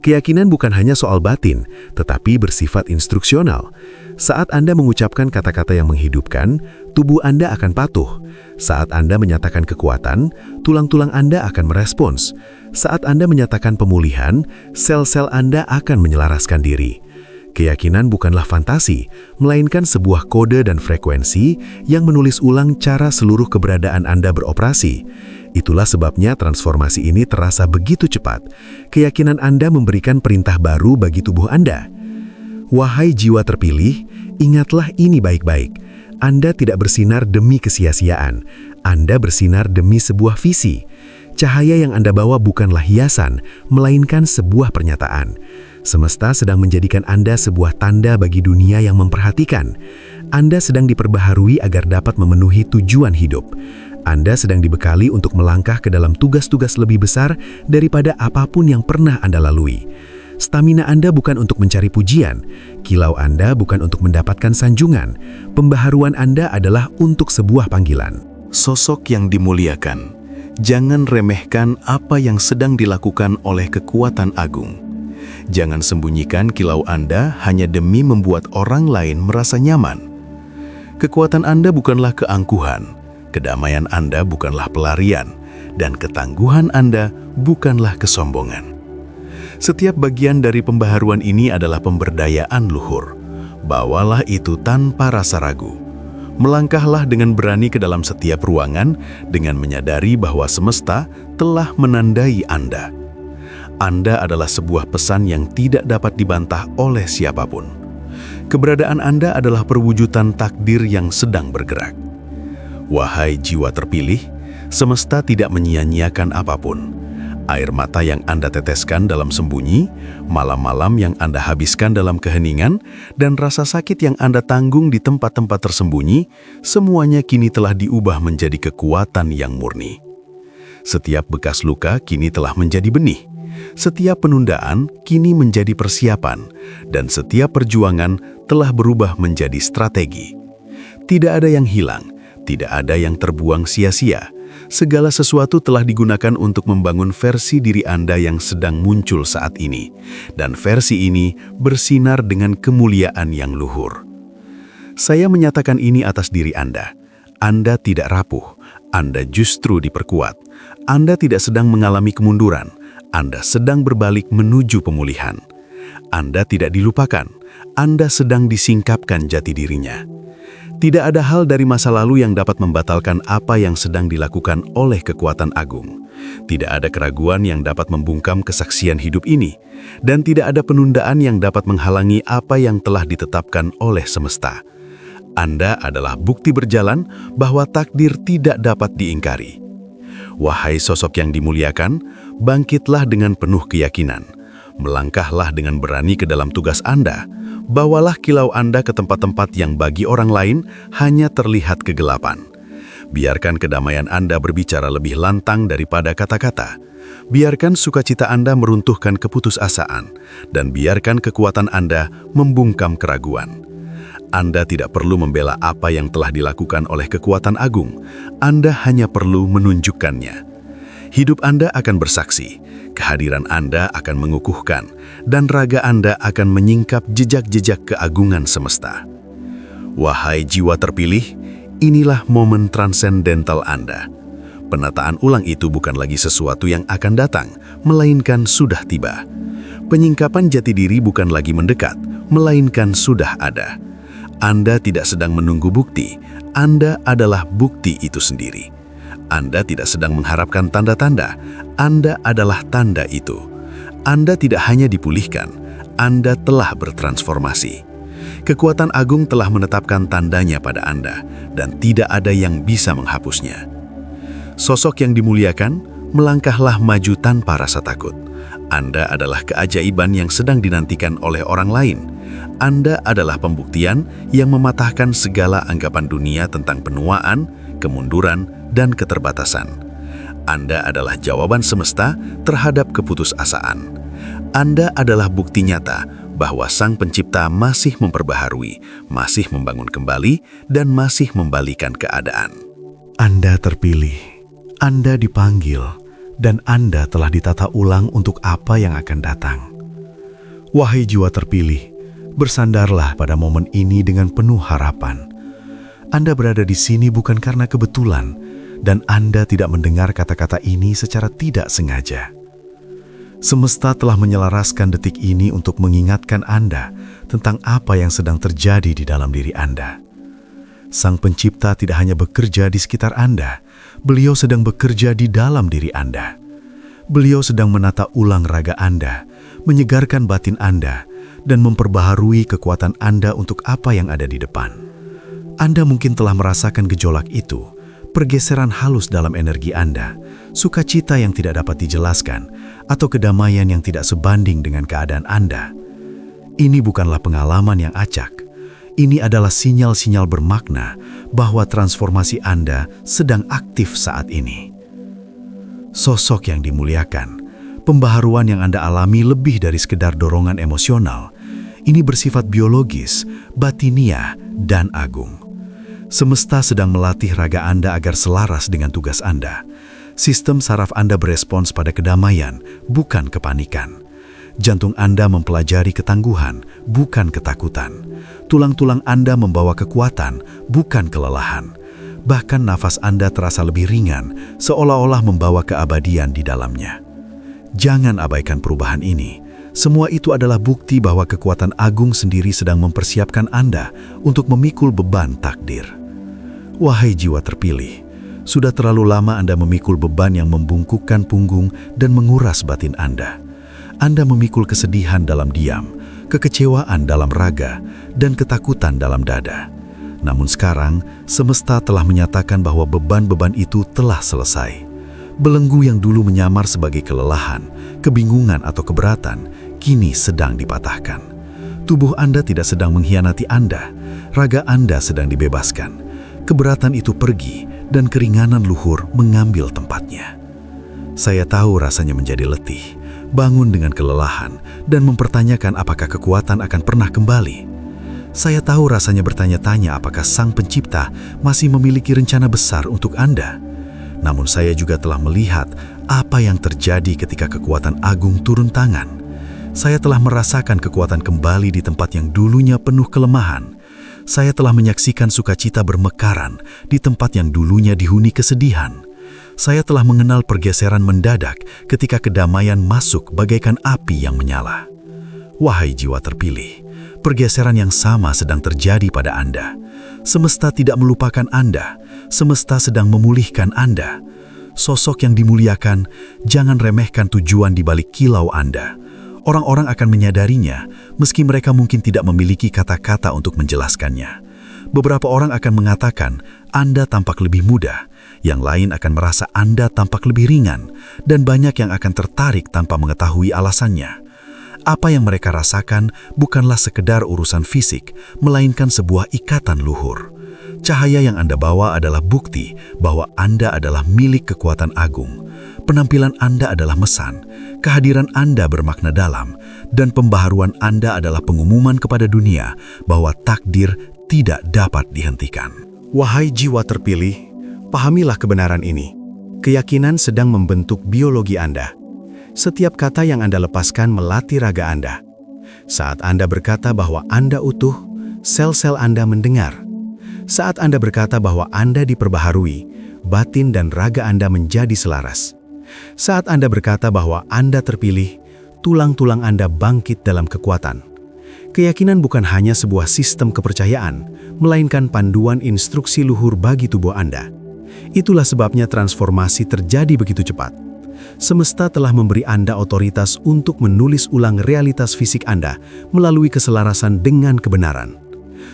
Keyakinan bukan hanya soal batin, tetapi bersifat instruksional. Saat Anda mengucapkan kata-kata yang menghidupkan, tubuh Anda akan patuh. Saat Anda menyatakan kekuatan, tulang-tulang Anda akan merespons. Saat Anda menyatakan pemulihan, sel-sel Anda akan menyelaraskan diri. Keyakinan bukanlah fantasi, melainkan sebuah kode dan frekuensi yang menulis ulang cara seluruh keberadaan Anda beroperasi. Itulah sebabnya transformasi ini terasa begitu cepat. Keyakinan Anda memberikan perintah baru bagi tubuh Anda. Wahai jiwa terpilih, ingatlah ini baik-baik. Anda tidak bersinar demi kesia-siaan. Anda bersinar demi sebuah visi. Cahaya yang Anda bawa bukanlah hiasan, melainkan sebuah pernyataan. Semesta sedang menjadikan Anda sebuah tanda bagi dunia yang memperhatikan. Anda sedang diperbaharui agar dapat memenuhi tujuan hidup. Anda sedang dibekali untuk melangkah ke dalam tugas-tugas lebih besar daripada apapun yang pernah Anda lalui. Stamina Anda bukan untuk mencari pujian. Kilau Anda bukan untuk mendapatkan sanjungan. Pembaharuan Anda adalah untuk sebuah panggilan. Sosok yang dimuliakan, jangan remehkan apa yang sedang dilakukan oleh kekuatan agung. Jangan sembunyikan kilau Anda hanya demi membuat orang lain merasa nyaman. Kekuatan Anda bukanlah keangkuhan, kedamaian Anda bukanlah pelarian, dan ketangguhan Anda bukanlah kesombongan. Setiap bagian dari pembaharuan ini adalah pemberdayaan luhur. Bawalah itu tanpa rasa ragu. Melangkahlah dengan berani ke dalam setiap ruangan dengan menyadari bahwa semesta telah menandai Anda. Anda adalah sebuah pesan yang tidak dapat dibantah oleh siapapun. Keberadaan Anda adalah perwujudan takdir yang sedang bergerak. Wahai jiwa terpilih, semesta tidak menyia-nyiakan apapun. Air mata yang Anda teteskan dalam sembunyi, malam-malam yang Anda habiskan dalam keheningan, dan rasa sakit yang Anda tanggung di tempat-tempat tersembunyi, semuanya kini telah diubah menjadi kekuatan yang murni. Setiap bekas luka kini telah menjadi benih. Setiap penundaan kini menjadi persiapan, dan setiap perjuangan telah berubah menjadi strategi. Tidak ada yang hilang, tidak ada yang terbuang sia-sia. Segala sesuatu telah digunakan untuk membangun versi diri Anda yang sedang muncul saat ini, dan versi ini bersinar dengan kemuliaan yang luhur. Saya menyatakan ini atas diri Anda. Anda tidak rapuh, Anda justru diperkuat. Anda tidak sedang mengalami kemunduran, Anda sedang berbalik menuju pemulihan. Anda tidak dilupakan, Anda sedang disingkapkan jati dirinya. Tidak ada hal dari masa lalu yang dapat membatalkan apa yang sedang dilakukan oleh kekuatan agung. Tidak ada keraguan yang dapat membungkam kesaksian hidup ini, dan tidak ada penundaan yang dapat menghalangi apa yang telah ditetapkan oleh semesta. Anda adalah bukti berjalan bahwa takdir tidak dapat diingkari. Wahai sosok yang dimuliakan, bangkitlah dengan penuh keyakinan. Melangkahlah dengan berani ke dalam tugas Anda. Bawalah kilau Anda ke tempat-tempat yang bagi orang lain hanya terlihat kegelapan. Biarkan kedamaian Anda berbicara lebih lantang daripada kata-kata. Biarkan sukacita Anda meruntuhkan keputusasaan, dan biarkan kekuatan Anda membungkam keraguan. Anda tidak perlu membela apa yang telah dilakukan oleh kekuatan agung. Anda hanya perlu menunjukkannya. Hidup Anda akan bersaksi, kehadiran Anda akan mengukuhkan, dan raga Anda akan menyingkap jejak-jejak keagungan semesta. Wahai jiwa terpilih, inilah momen transendental Anda. Penataan ulang itu bukan lagi sesuatu yang akan datang, melainkan sudah tiba. Penyingkapan jati diri bukan lagi mendekat, melainkan sudah ada. Anda tidak sedang menunggu bukti, Anda adalah bukti itu sendiri. Anda tidak sedang mengharapkan tanda-tanda, Anda adalah tanda itu. Anda tidak hanya dipulihkan, Anda telah bertransformasi. Kekuatan agung telah menetapkan tandanya pada Anda, dan tidak ada yang bisa menghapusnya. Sosok yang dimuliakan, melangkahlah maju tanpa rasa takut. Anda adalah keajaiban yang sedang dinantikan oleh orang lain. Anda adalah pembuktian yang mematahkan segala anggapan dunia tentang penuaan, kemunduran, dan keterbatasan. Anda adalah jawaban semesta terhadap keputusasaan. Anda adalah bukti nyata bahwa Sang Pencipta masih memperbaharui, masih membangun kembali, dan masih membalikan keadaan. Anda terpilih, Anda dipanggil, dan Anda telah ditata ulang untuk apa yang akan datang. Wahai jiwa terpilih, bersandarlah pada momen ini dengan penuh harapan. Anda berada di sini bukan karena kebetulan, dan Anda tidak mendengar kata-kata ini secara tidak sengaja. Semesta telah menyelaraskan detik ini untuk mengingatkan Anda tentang apa yang sedang terjadi di dalam diri Anda. Sang Pencipta tidak hanya bekerja di sekitar Anda, Beliau sedang bekerja di dalam diri Anda. Beliau sedang menata ulang raga Anda, menyegarkan batin Anda, dan memperbaharui kekuatan Anda untuk apa yang ada di depan. Anda mungkin telah merasakan gejolak itu, pergeseran halus dalam energi Anda, sukacita yang tidak dapat dijelaskan, atau kedamaian yang tidak sebanding dengan keadaan Anda. Ini bukanlah pengalaman yang acak. Ini adalah sinyal-sinyal bermakna bahwa transformasi Anda sedang aktif saat ini. Sosok yang dimuliakan, pembaharuan yang Anda alami lebih dari sekedar dorongan emosional. Ini bersifat biologis, batiniah, dan agung. Semesta sedang melatih raga Anda agar selaras dengan tugas Anda. Sistem saraf Anda berespons pada kedamaian, bukan kepanikan. Jantung Anda mempelajari ketangguhan, bukan ketakutan. Tulang-tulang Anda membawa kekuatan, bukan kelelahan. Bahkan nafas Anda terasa lebih ringan, seolah-olah membawa keabadian di dalamnya. Jangan abaikan perubahan ini. Semua itu adalah bukti bahwa kekuatan agung sendiri sedang mempersiapkan Anda untuk memikul beban takdir. Wahai jiwa terpilih, sudah terlalu lama Anda memikul beban yang membungkukkan punggung dan menguras batin Anda. Anda memikul kesedihan dalam diam, kekecewaan dalam raga, dan ketakutan dalam dada. Namun sekarang, semesta telah menyatakan bahwa beban-beban itu telah selesai. Belenggu yang dulu menyamar sebagai kelelahan, kebingungan atau keberatan, kini sedang dipatahkan. Tubuh Anda tidak sedang mengkhianati Anda, raga Anda sedang dibebaskan. Keberatan itu pergi dan keringanan luhur mengambil tempatnya. Saya tahu rasanya menjadi letih, bangun dengan kelelahan, dan mempertanyakan apakah kekuatan akan pernah kembali. Saya tahu rasanya bertanya-tanya apakah Sang Pencipta masih memiliki rencana besar untuk Anda. Namun saya juga telah melihat apa yang terjadi ketika kekuatan agung turun tangan. Saya telah merasakan kekuatan kembali di tempat yang dulunya penuh kelemahan. Saya telah menyaksikan sukacita bermekaran di tempat yang dulunya dihuni kesedihan. Saya telah mengenal pergeseran mendadak ketika kedamaian masuk bagaikan api yang menyala. Wahai jiwa terpilih, pergeseran yang sama sedang terjadi pada Anda. Semesta tidak melupakan Anda, semesta sedang memulihkan Anda. Sosok yang dimuliakan, jangan remehkan tujuan di balik kilau Anda. Orang-orang akan menyadarinya, meski mereka mungkin tidak memiliki kata-kata untuk menjelaskannya. Beberapa orang akan mengatakan, Anda tampak lebih muda, yang lain akan merasa Anda tampak lebih ringan, dan banyak yang akan tertarik tanpa mengetahui alasannya. Apa yang mereka rasakan bukanlah sekedar urusan fisik, melainkan sebuah ikatan luhur. Cahaya yang Anda bawa adalah bukti bahwa Anda adalah milik kekuatan agung. Penampilan Anda adalah mesan, kehadiran Anda bermakna dalam, dan pembaharuan Anda adalah pengumuman kepada dunia bahwa takdir tidak dapat dihentikan. Wahai jiwa terpilih, pahamilah kebenaran ini. Keyakinan sedang membentuk biologi Anda. Setiap kata yang Anda lepaskan melatih raga Anda. Saat Anda berkata bahwa Anda utuh, sel-sel Anda mendengar. Saat Anda berkata bahwa Anda diperbaharui, batin dan raga Anda menjadi selaras. Saat Anda berkata bahwa Anda terpilih, tulang-tulang Anda bangkit dalam kekuatan. Keyakinan bukan hanya sebuah sistem kepercayaan, melainkan panduan instruksi luhur bagi tubuh Anda. Itulah sebabnya transformasi terjadi begitu cepat. Semesta telah memberi Anda otoritas untuk menulis ulang realitas fisik Anda melalui keselarasan dengan kebenaran.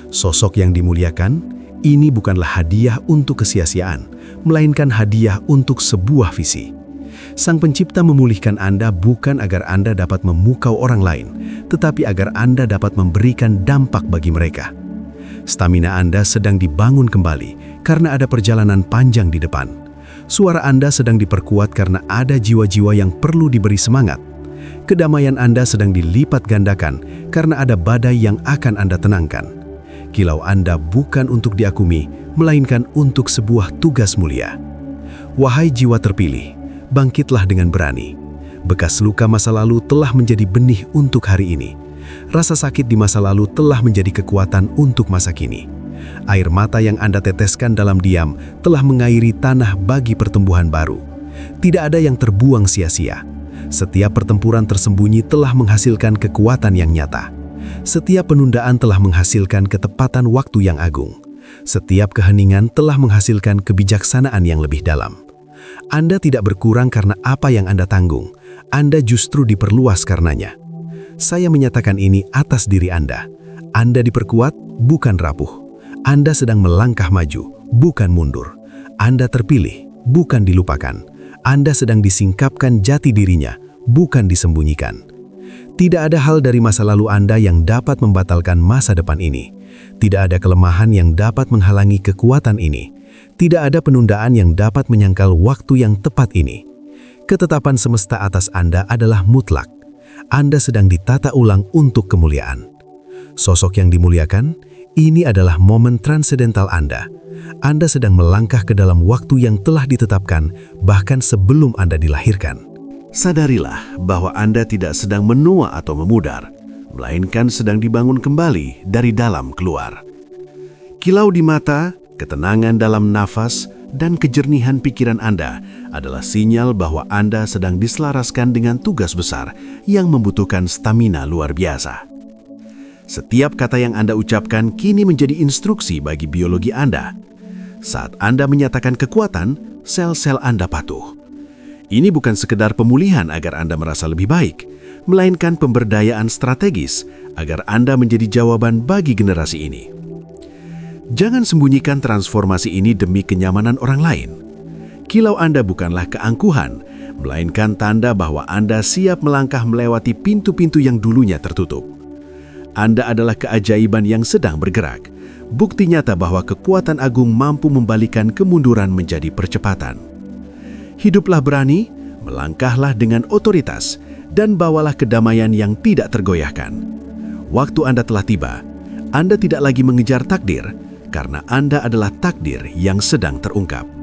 Sosok yang dimuliakan, ini bukanlah hadiah untuk kesia-siaan, melainkan hadiah untuk sebuah visi. Sang Pencipta memulihkan Anda bukan agar Anda dapat memukau orang lain, tetapi agar Anda dapat memberikan dampak bagi mereka. Stamina Anda sedang dibangun kembali karena ada perjalanan panjang di depan. Suara Anda sedang diperkuat karena ada jiwa-jiwa yang perlu diberi semangat. Kedamaian Anda sedang dilipat gandakan karena ada badai yang akan Anda tenangkan. Kilau Anda bukan untuk diakumi, melainkan untuk sebuah tugas mulia. Wahai jiwa terpilih, bangkitlah dengan berani. Bekas luka masa lalu telah menjadi benih untuk hari ini. Rasa sakit di masa lalu telah menjadi kekuatan untuk masa kini. Air mata yang Anda teteskan dalam diam telah mengairi tanah bagi pertumbuhan baru. Tidak ada yang terbuang sia-sia. Setiap pertempuran tersembunyi telah menghasilkan kekuatan yang nyata. Setiap penundaan telah menghasilkan ketepatan waktu yang agung. Setiap keheningan telah menghasilkan kebijaksanaan yang lebih dalam. Anda tidak berkurang karena apa yang Anda tanggung. Anda justru diperluas karenanya. Saya menyatakan ini atas diri Anda. Anda diperkuat, bukan rapuh. Anda sedang melangkah maju, bukan mundur. Anda terpilih, bukan dilupakan. Anda sedang disingkapkan jati dirinya, bukan disembunyikan. Tidak ada hal dari masa lalu Anda yang dapat membatalkan masa depan ini. Tidak ada kelemahan yang dapat menghalangi kekuatan ini. Tidak ada penundaan yang dapat menyangkal waktu yang tepat ini. Ketetapan semesta atas Anda adalah mutlak. Anda sedang ditata ulang untuk kemuliaan. Sosok yang dimuliakan, ini adalah momen transendental Anda. Anda sedang melangkah ke dalam waktu yang telah ditetapkan, bahkan sebelum Anda dilahirkan. Sadarilah bahwa Anda tidak sedang menua atau memudar, melainkan sedang dibangun kembali dari dalam keluar. Kilau di mata, ketenangan dalam nafas, dan kejernihan pikiran Anda adalah sinyal bahwa Anda sedang diselaraskan dengan tugas besar yang membutuhkan stamina luar biasa. Setiap kata yang Anda ucapkan kini menjadi instruksi bagi biologi Anda. Saat Anda menyatakan kekuatan, sel-sel Anda patuh. Ini bukan sekedar pemulihan agar Anda merasa lebih baik, melainkan pemberdayaan strategis agar Anda menjadi jawaban bagi generasi ini. Jangan sembunyikan transformasi ini demi kenyamanan orang lain. Kilau Anda bukanlah keangkuhan, melainkan tanda bahwa Anda siap melangkah melewati pintu-pintu yang dulunya tertutup. Anda adalah keajaiban yang sedang bergerak, bukti nyata bahwa kekuatan agung mampu membalikan kemunduran menjadi percepatan. Hiduplah berani, melangkahlah dengan otoritas, dan bawalah kedamaian yang tidak tergoyahkan. Waktu Anda telah tiba. Anda tidak lagi mengejar takdir, karena Anda adalah takdir yang sedang terungkap.